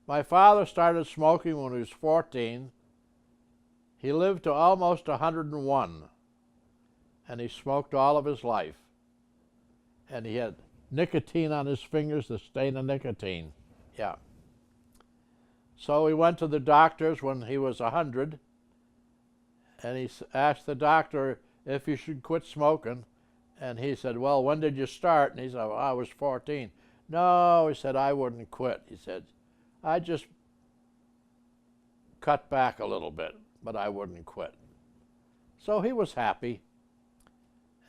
My father started smoking when he was 14. He lived to almost 101, and he smoked all of his life. And he had nicotine on his fingers, the stain of nicotine. Yeah. So he went to the doctors when he was 100, and he asked the doctor if he should quit smoking. And he said, well, when did you start? And he said, well, I was 14. No, he said, I wouldn't quit. He said, I just cut back a little bit, but I wouldn't quit. So he was happy.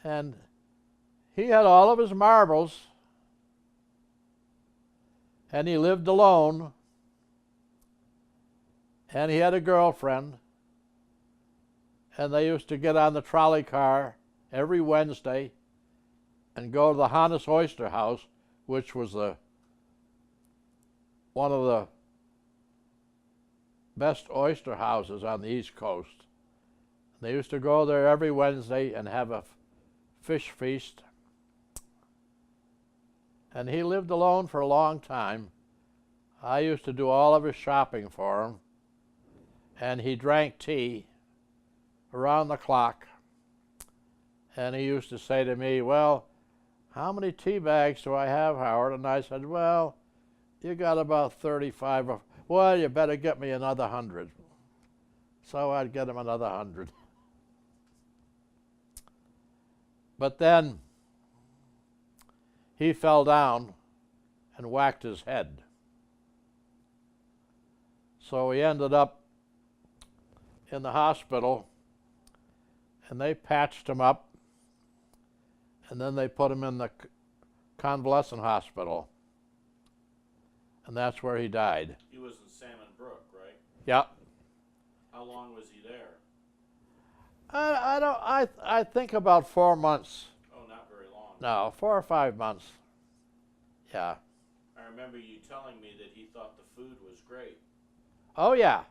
And he had all of his marbles, and he lived alone, and he had a girlfriend, and they used to get on the trolley car every Wednesday and go to the Hannes Oyster House, which was one of the best oyster houses on the East Coast. They used to go there every Wednesday and have a fish feast. And he lived alone for a long time. I used to do all of his shopping for him, and he drank tea around the clock. And he used to say to me, well, how many tea bags do I have, Howard? And I said, well, you got about 35. Well, you better get me another 100. So I'd get him another 100. But then he fell down and whacked his head. So he ended up in the hospital, and they patched him up, and then they put him in the convalescent hospital, and that's where he died. He was in Salmon Brook, right? Yeah. How long was he there? I think about 4 months. Oh, not very long. No, 4 or 5 months. Yeah. I remember you telling me that he thought the food was great. Oh yeah.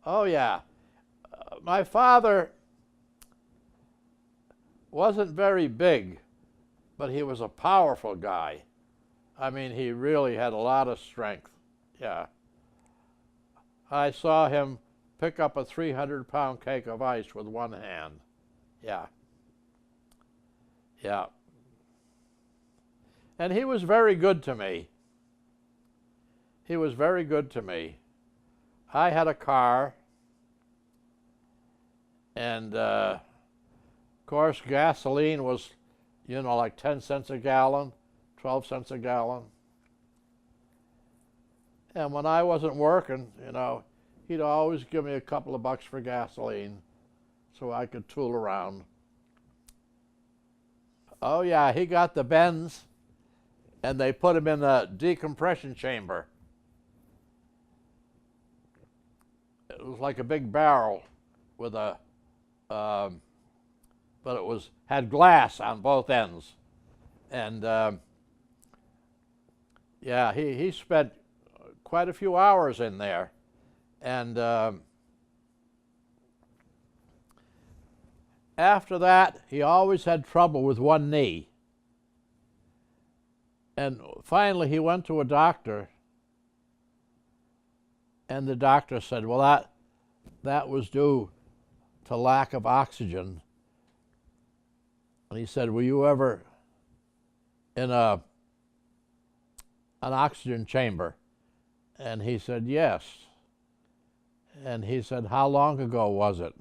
Oh yeah. My father wasn't very big, but he was a powerful guy. I mean, he really had a lot of strength. Yeah. I saw him pick up a 300-pound cake of ice with one hand. Yeah. Yeah. And he was very good to me. He was very good to me. I had a car, and of course gasoline was, like 10 cents a gallon, 12 cents a gallon. And when I wasn't working, he'd always give me a couple of bucks for gasoline so I could tool around. Oh yeah, he got the Benz, and they put him in the decompression chamber. It was like a big barrel with but it had glass on both ends. And yeah, he spent quite a few hours in there. And after that, he always had trouble with one knee. And finally, he went to a doctor, and the doctor said, well, that was due to lack of oxygen. And he said, were you ever in an oxygen chamber? And he said, yes. And he said, how long ago was it?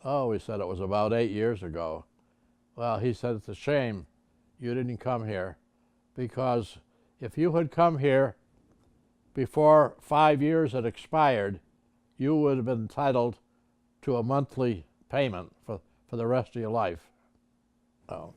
Oh, he said, it was about 8 years ago. Well, he said, it's a shame you didn't come here, because if you had come here before 5 years had expired, you would have been entitled to a monthly payment for the rest of your life. Oh.